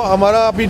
हमारा अभी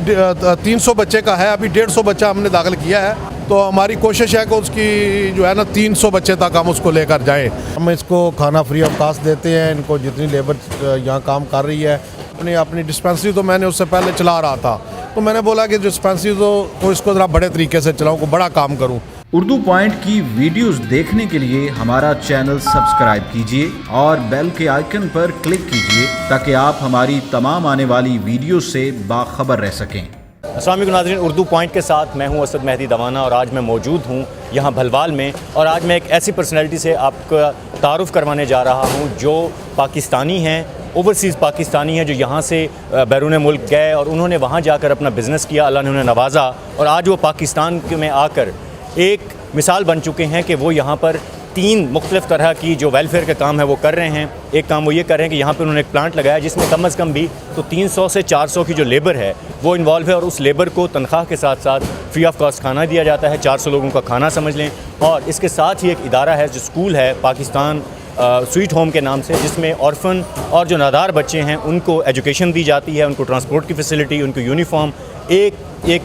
300 बच्चे का है, अभी 150 बच्चा हमने दाखिल किया है। तो हमारी कोशिश है कि उसकी जो है ना 300 बच्चे तक हम उसको लेकर जाएं। हम इसको खाना फ्री ऑफ कास्ट देते हैं। इनको जितनी लेबर यहाँ काम कर रही है, अपनी डिस्पेंसरी तो मैंने उससे पहले चला रहा था, तो मैंने बोला कि डिस्पेंसरी तो इसको ज़रा बड़े तरीके से चलाऊँ, को बड़ा काम करूँ। उर्दू पॉइंट की वीडियोस देखने के लिए हमारा चैनल सब्सक्राइब कीजिए और बेल के आइकन पर क्लिक कीजिए ताकि आप हमारी तमाम आने वाली वीडियो से बाखबर रह सकें। अस्सलाम वालेकुम नाज़रीन, उर्दू पॉइंट के साथ मैं हूं असद मेहदी दवाना और आज मैं मौजूद हूं यहां भलवाल में। और आज मैं एक ऐसी पर्सनैलिटी से आपका तारुफ़ करवाने जा रहा हूं जो पाकिस्तानी हैं, ओवरसीज़ पाकिस्तानी हैं, जो यहाँ से बैरून मुल्क गए और उन्होंने वहाँ जाकर अपना बिज़नेस किया, अल्लाह ने उन्हें नवाजा और आज वो पाकिस्तान में आकर एक मिसाल बन चुके हैं कि वो यहाँ पर 3 मुख्तलिफ़ तरह की जो वेलफेयर के काम है वो कर रहे हैं। एक काम वो ये कर रहे हैं कि यहाँ पर उन्होंने एक प्लांट लगाया जिसमें कम अज़ कम भी तो 300 से 400 की जो लेबर है वो इन्वॉल्व है और उस लेबर को तनख्वाह के साथ साथ फ्री ऑफ कॉस्ट खाना दिया जाता है। 400 लोगों का खाना समझ लें। और इसके साथ ही एक इदारा है जो स्कूल है पाकिस्तान स्वीट होम के नाम से, जिसमें ऑर्फन और जो नादार बच्चे हैं उनको एजुकेशन दी जाती है, उनको ट्रांसपोर्ट की फैसिलिटी, उनको यूनिफॉर्म, एक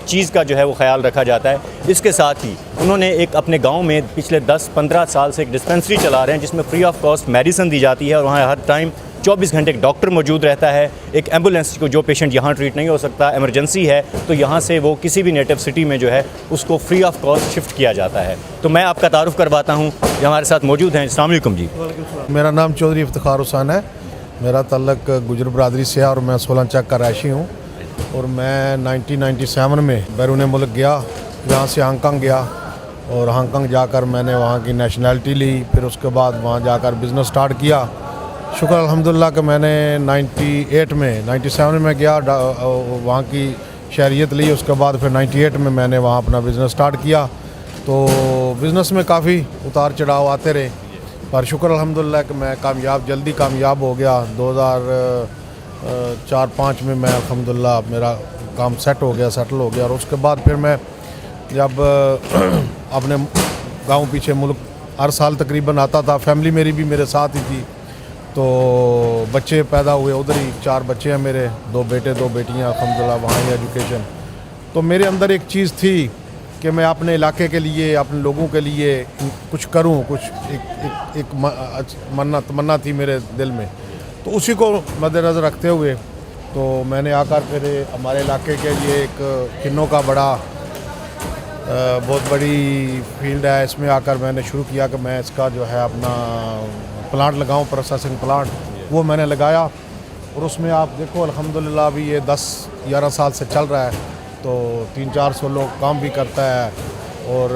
चीज़ का जो है वो ख्याल रखा जाता है। इसके साथ ही उन्होंने एक अपने गांव में पिछले 10-15 साल से एक डिस्पेंसरी चला रहे हैं जिसमें फ्री ऑफ कॉस्ट मेडिसिन दी जाती है और वहाँ हर टाइम 24 घंटे एक डॉक्टर मौजूद रहता है। एक एम्बुलेंस को जो पेशेंट यहाँ ट्रीट नहीं हो सकता, इमरजेंसी है, तो यहाँ से वो किसी भी नेटिव सिटी में जो है उसको फ्री ऑफ कॉस्ट शिफ्ट किया जाता है। तो मैं आपका तारुफ़ करवाता हूँ, जो हमारे साथ मौजूद हैं। अस्सलाम वालेकुम जी। मेरा नाम चौधरी इफ्तिखार हुसैन है। मेरा तल्लक गुजर बरदरी से है और मैं 16 चक का रहायशी हूँ। और मैं 1997 में बैरून मुल्क गया, यहाँ से हांगकांग गया और हांगकांग जाकर मैंने वहाँ की नेशनैलिटी ली। फिर उसके बाद वहाँ जाकर बिज़नेस स्टार्ट किया। शुक्र अल्हम्दुलिल्लाह कि मैंने 97 में गया, वहाँ की शहरियत ली। उसके बाद फिर 98 में मैंने वहाँ अपना बिज़नेस स्टार्ट किया। तो बिज़नेस में काफ़ी उतार चढ़ाव आते रहे, पर शुक्र अल्हम्दुलिल्लाह कि मैं जल्दी कामयाब हो गया। 2004-05 में मैं अल्हम्दुलिल्लाह मेरा काम सेटल हो गया। और उसके बाद फिर मैं जब अपने गांव पीछे मुल्क हर साल तकरीबन आता था, फैमिली मेरी भी मेरे साथ ही थी, तो बच्चे पैदा हुए उधर ही। 4 बच्चे हैं मेरे, 2 बेटे 2 बेटियां, अल्हम्दुलिल्लाह वहाँ ही एजुकेशन। तो मेरे अंदर एक चीज़ थी कि मैं अपने इलाके के लिए, अपने लोगों के लिए कुछ करूं, कुछ एक तमन्ना थी मेरे दिल में। तो उसी को मद्देनज़र रखते हुए तो मैंने आकर फिर हमारे इलाके के लिए एक किन्नों का बहुत बड़ी फील्ड है, इसमें आकर मैंने शुरू किया कि मैं इसका जो है अपना प्लांट लगाऊं, प्रोसेसिंग प्लांट। वो मैंने लगाया और उसमें आप देखो अल्हम्दुलिल्लाह अभी ये 10-11 साल से चल रहा है। तो 300-400 लोग काम भी करता है और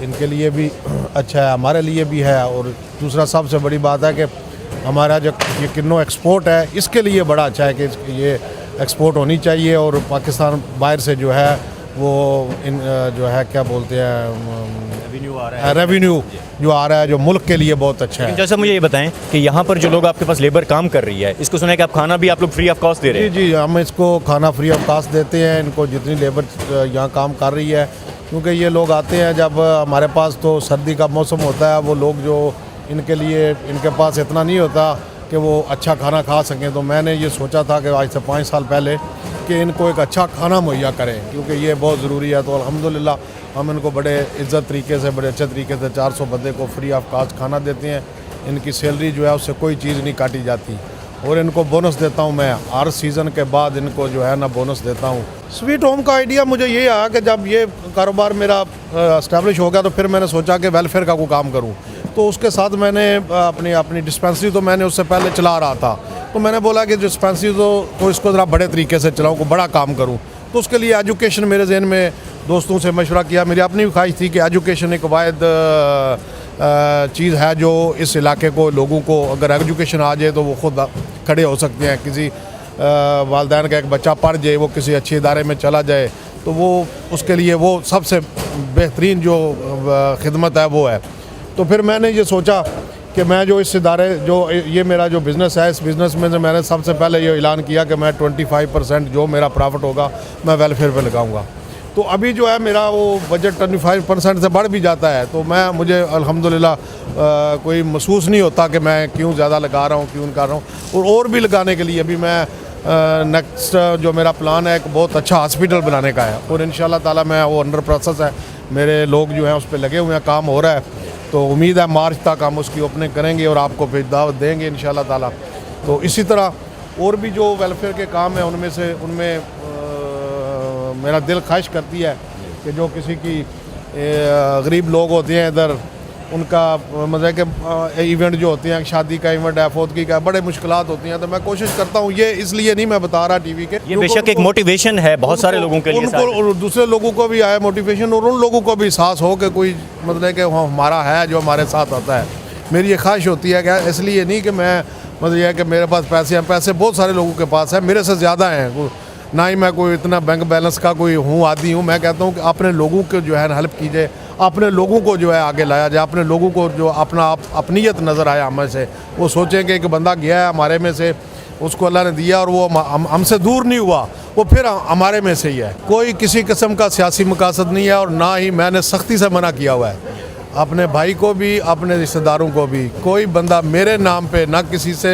इनके लिए भी अच्छा है, हमारे लिए भी है। और दूसरा सबसे बड़ी बात है कि हमारा जो ये किन्नों एक्सपोर्ट है, इसके लिए बड़ा अच्छा है कि ये एक्सपोर्ट होनी चाहिए। और पाकिस्तान बाहर से जो है वो जो है क्या बोलते हैं रेवेन्यू जो आ रहा है, जो मुल्क के लिए बहुत अच्छा है। जैसा मुझे ये बताएं कि यहाँ पर जो लोग आपके पास लेबर काम कर रही है, इसको सुना है कि आप खाना भी आप लोग फ्री ऑफ कॉस्ट दे रहे हैं? जी, हम इसको खाना फ्री ऑफ कॉस्ट देते हैं। इनको जितनी लेबर यहाँ काम कर रही है, क्योंकि ये लोग आते हैं जब हमारे पास तो सर्दी का मौसम होता है, वो लोग जो इनके पास इतना नहीं होता कि वो अच्छा खाना खा सकें। तो मैंने ये सोचा था कि आज से 5 साल पहले कि इनको एक अच्छा खाना मुहैया करें, क्योंकि ये बहुत ज़रूरी है। तो अल्हम्दुलिल्लाह हम इनको बड़े इज़्ज़त तरीके से, बड़े अच्छे तरीके से 400 बंदे को फ्री ऑफ कास्ट खाना देते हैं। इनकी सैलरी जो है उससे कोई चीज़ नहीं काटी जाती। और इनको बोनस देता हूँ मैं, हर सीज़न के बाद इनको जो है ना बोनस देता हूँ। स्वीट होम का आइडिया मुझे ये आया कि जब ये कारोबार मेरा इस्टेब्लिश हो गया तो फिर मैंने सोचा कि वेलफेयर का कोई काम करूँ। तो उसके साथ मैंने अपनी डिस्पेंसरी तो मैंने उससे पहले चला रहा था, तो मैंने बोला कि डिस्पेंसरी तो इसको ज़रा बड़े तरीके से चलाऊँ, को बड़ा काम करूँ। तो उसके लिए एजुकेशन मेरे जहन में, दोस्तों से मशवरा किया। मेरी अपनी भी ख्वाहिश थी कि एजुकेशन एक वाहिद चीज़ है जो इस इलाके को, लोगों को अगर एजुकेशन आ जाए तो वो ख़ुद खड़े हो सकते हैं। किसी वालिदैन का एक बच्चा पढ़ जाए, वो किसी अच्छे इदारे में चला जाए, तो वो उसके लिए वो सबसे बेहतरीन जो खिदमत है वो है। तो फिर मैंने ये सोचा कि मैं जो इस इदारे जो ये मेरा जो बिज़नेस है, इस बिज़नेस में मैंने सबसे पहले ये ऐलान किया कि मैं 25% जो मेरा प्रॉफिट होगा मैं वेलफेयर पे लगाऊंगा। तो अभी जो है मेरा वो बजट 25% से बढ़ भी जाता है। तो मुझे अल्हम्दुलिल्लाह कोई महसूस नहीं होता कि मैं क्यों ज़्यादा लगा रहा हूँ, क्यों कर रहा हूँ। और भी लगाने के लिए अभी मैं नेक्स्ट जो मेरा प्लान है एक बहुत अच्छा हॉस्पिटल बनाने का है और इंशाल्लाह ताला मैं वो अंडर प्रोसेस है, मेरे लोग जो हैं उस पर लगे हुए हैं, काम हो रहा है। तो उम्मीद है मार्च तक हम उसकी ओपनिंग करेंगे और आपको फिर दावत देंगे इंशाल्लाह ताला। तो इसी तरह और भी जो वेलफेयर के काम हैं उनमें मेरा दिल ख्वाहिश करती है कि जो किसी की गरीब लोग होते हैं इधर, उनका मतलब कि इवेंट जो होते हैं, शादी का इवेंट है, फौतगी का, बड़े मुश्किलात होती हैं। तो मैं कोशिश करता हूँ, ये इसलिए नहीं मैं बता रहा टीवी के, ये बेशक एक मोटिवेशन है बहुत सारे लोगों के लिए, उनको और दूसरे लोगों को भी आए मोटिवेशन और उन लोगों को भी एहसास हो कि कोई मतलब कि हमारा है जो हमारे साथ आता है। मेरी ये ख्वाहिश होती है कि इसलिए नहीं कि मैं मतलब यह है कि मेरे पास पैसे हैं, पैसे बहुत सारे लोगों के पास है, मेरे से ज़्यादा हैं, ना ही मैं कोई इतना बैंक बैलेंस का कोई हूँ आदि हूँ। मैं कहता हूँ कि अपने लोगों को जो है हेल्प कीजिए, अपने लोगों को जो है आगे लाया जाए, अपने लोगों को जो अपनीयत नज़र आया हमें से, वो सोचें कि एक बंदा गया है हमारे में से, उसको अल्लाह ने दिया और वो हमसे दूर नहीं हुआ, वो फिर हमारे में से ही है। कोई किसी किस्म का सियासी मकासद नहीं है और ना ही मैंने सख्ती से मना किया हुआ है अपने भाई को भी, अपने रिश्तेदारों को भी। कोई बंदा मेरे नाम पे ना किसी से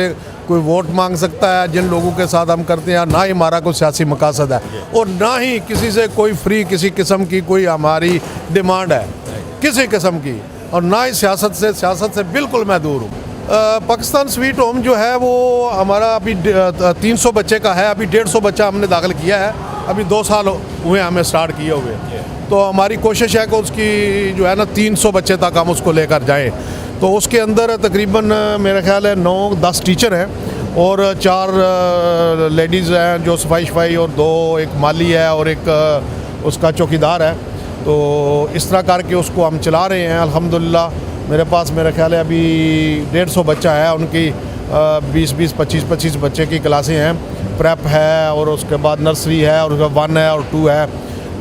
कोई वोट मांग सकता है, जिन लोगों के साथ हम करते हैं, ना ही हमारा कोई सियासी मकासद है और ना ही किसी से कोई फ्री किसी किस्म की कोई हमारी डिमांड है किसी किस्म की, और ना ही सियासत से बिल्कुल मैं दूर हूँ। पाकिस्तान स्वीट होम जो है वो हमारा अभी 300 बच्चे का है, अभी 150 बच्चा हमने दाखिल किया है, अभी 2 साल हुए हमें स्टार्ट किए हुए। तो हमारी कोशिश है कि उसकी जो है ना 300 बच्चे तक हम उसको लेकर जाएं। तो उसके अंदर तकरीबन मेरा ख्याल है 9-10 टीचर हैं और 4 लेडीज़ हैं जो सफाई और 2 एक माली है और एक उसका चौकीदार है। तो इस तरह करके उसको हम चला रहे हैं अल्हम्दुलिल्लाह। मेरे पास मेरा ख्याल है अभी 150 बच्चा है, उनकी 20-20, 25-25 बच्चे की क्लासें हैं, प्रेप है और उसके बाद नर्सरी है और उसका 1 है और 2 है।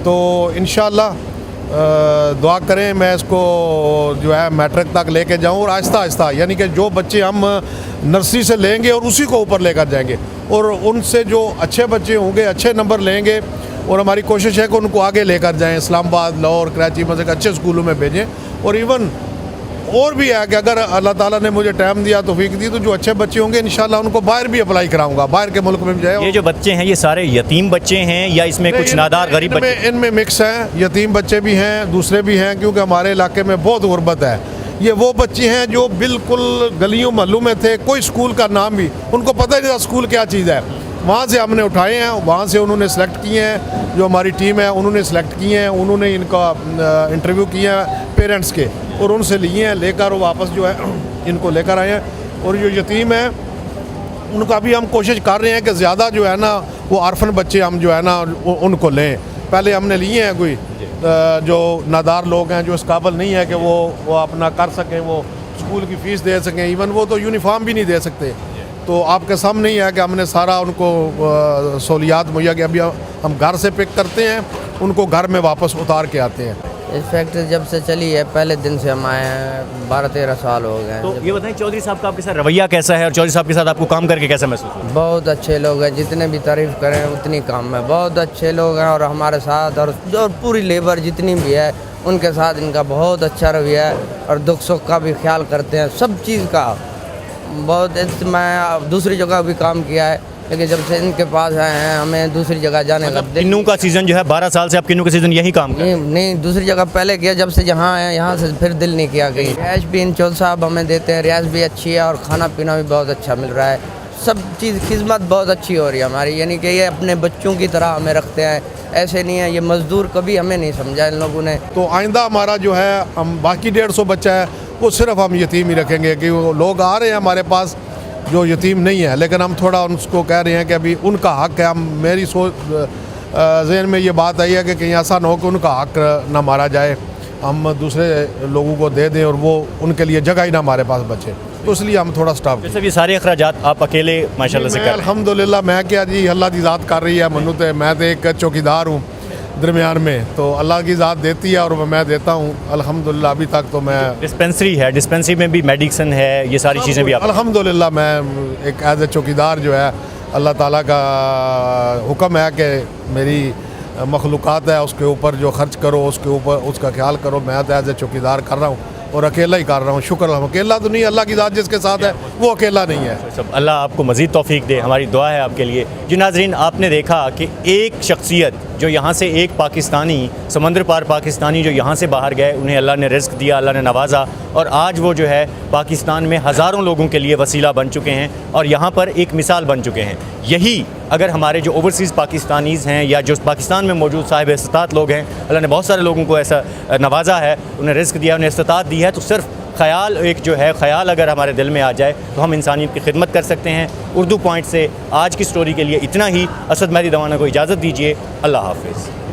तो इंशाअल्लाह दुआ करें मैं इसको जो है मैट्रिक तक लेके जाऊं और आहिस्ता आहिस्ता, यानी कि जो बच्चे हम नर्सरी से लेंगे और उसी को ऊपर लेकर जाएंगे और उनसे जो अच्छे बच्चे होंगे अच्छे नंबर लेंगे और हमारी कोशिश है कि उनको आगे लेकर जाएं, इस्लामाबाद, लाहौर, कराची में से अच्छे स्कूलों में भेजें। और इवन और भी है कि अगर अल्लाह ताला ने मुझे टाइम दिया, तौफीक दी, तो जो अच्छे बच्चे होंगे इंशाल्लाह उनको बाहर भी अप्लाई कराऊंगा, बाहर के मुल्क में भी जाए। ये जो बच्चे हैं ये सारे यतीम बच्चे हैं या इसमें कुछ नादार गरीब बच्चे? इनमें मिक्स हैं, यतीम बच्चे भी हैं, दूसरे भी हैं, क्योंकि हमारे इलाके में बहुत गुर्बत है। ये वो बच्चे हैं जो बिल्कुल गलियों महलों में थे, कोई स्कूल का नाम भी उनको पता ही नहीं था स्कूल क्या चीज़ है। वहाँ से हमने उठाए हैं, वहाँ से उन्होंने सेलेक्ट किए हैं, जो हमारी टीम है उन्होंने सेलेक्ट किए हैं, उन्होंने इनका इंटरव्यू किए हैं पेरेंट्स के और उनसे लिए हैं, लेकर वो वापस जो है इनको लेकर आए हैं। और जो यतीम है उनका भी हम कोशिश कर रहे हैं कि ज़्यादा जो है ना वो आर्फन बच्चे हम जो है ना उनको लें। पहले हमने लिए हैं कोई जो नादार लोग हैं, जो इस काबिल नहीं है कि वो अपना कर सकें, वो स्कूल की फ़ीस दे सकें, इवन वो तो यूनिफॉर्म भी नहीं दे सकते। तो आपके सामने ही है कि हमने सारा उनको सहूलियात मुहैया की, अभी हम घर से पिक करते हैं, उनको घर में वापस उतार के आते हैं। इस फैक्ट्री जब से चली है, पहले दिन से हम आए हैं, 12-13 साल हो गए हैं। तो ये बताएं चौधरी साहब का आपके साथ रवैया कैसा है और चौधरी साहब के साथ आपको काम करके कैसा महसूस हुआ? बहुत अच्छे लोग हैं, जितने भी तारीफ़ करें उतनी कम है। बहुत अच्छे लोग हैं और हमारे साथ और जो पूरी लेबर जितनी भी है उनके साथ इनका बहुत अच्छा रवैया है और दुख सुख का भी ख्याल करते हैं, सब चीज़ का। बहुत मैं दूसरी जगह भी काम किया है, लेकिन जब से इनके पास आए हैं हमें दूसरी जगह जाने का किन्नू का सीज़न जो है 12 साल से आप किन्नू का सीज़न यही काम कर? नहीं, दूसरी जगह पहले किया, जब से यहाँ आए यहाँ से फिर दिल नहीं किया कहीं। रिहाइश भी इंचौल साहब हमें देते हैं, रिहाइश भी अच्छी है और खाना पीना भी बहुत अच्छा मिल रहा है। सब चीज़ खिदमत बहुत अच्छी हो रही है हमारी, यानी कि ये अपने बच्चों की तरह हमें रखते हैं, ऐसे नहीं है ये मज़दूर, कभी हमें नहीं समझा इन लोगों ने। तो आइंदा हमारा जो है हम बाकी 150 बच्चा है वो सिर्फ हम यतीम ही रखेंगे कि वो लोग आ रहे हैं हमारे पास जो यतीम नहीं है, लेकिन हम थोड़ा उनको कह रहे हैं कि अभी उनका हक़ है। हम मेरी सोच जहन में ये बात आई है कि कहीं ऐसा ना हो कि उनका हक़ ना मारा जाए, हम दूसरे लोगों को दे दें और वो उनके लिए जगह ही ना हमारे पास बचे, तो इसलिए हम थोड़ा स्टाफ। जैसे ये सारे अखराजात आप अकेले माशाल्लाह से कर रहे हैं? अल्हम्दुलिल्लाह मैं क्या जी, अल्लाह की ज़ात कर रही है, मनु तो मैं तो एक चौकीदार हूँ दरमियान में, तो अल्लाह की ज़ात देती है और मैं देता हूँ अल्हम्दुलिल्लाह। अभी तक तो मैं डिस्पेंसरी है, डिस्पेंसरी में भी मेडिसिन है, ये सारी चीज़ें भी आप? अल्हम्दुलिल्लाह मैं एक एज ए चौकीदार जो है, अल्लाह ताला का हुक्म है कि मेरी मखलूक़ात है उसके ऊपर जो खर्च करो, उसके ऊपर उसका ख्याल करो। मैं तो एज ए चौकीदार कर रहा हूँ, और अकेला ही कर रहा हूँ। शुक्र, हम अकेला तो नहीं, अल्लाह की ज़ात जिसके साथ है वो अकेला नहीं है। सब अल्लाह आपको मज़ीद तौफीक दे, हमारी दुआ है आपके लिए। जी नाज़रीन, आपने देखा कि एक शख्सियत जो यहाँ से, एक पाकिस्तानी, समंदर पार पाकिस्तानी जो यहाँ से बाहर गए, उन्हें अल्लाह ने रिज़्क़ दिया, अल्लाह ने नवाजा, और आज वो जो है पाकिस्तान में हज़ारों लोगों के लिए वसीला बन चुके हैं और यहाँ पर एक मिसाल बन चुके हैं। यही अगर हमारे जो ओवरसीज़ पाकिस्तानीज़ हैं या जो पाकिस्तान में मौजूद साहिब इस्तात लोग हैं, अल्लाह ने बहुत सारे लोगों को ऐसा नवाजा है, उन्हें रिज़्क़ दिया, उन्हें इस्तात दी है, तो सिर्फ ख़याल, एक जो है ख़याल अगर हमारे दिल में आ जाए तो हम इंसानियत की खिदमत कर सकते हैं। उर्दू पॉइंट से आज की स्टोरी के लिए इतना ही। असद मेहदी दवाना को इजाज़त दीजिए। अल्लाह हाफ़िज़।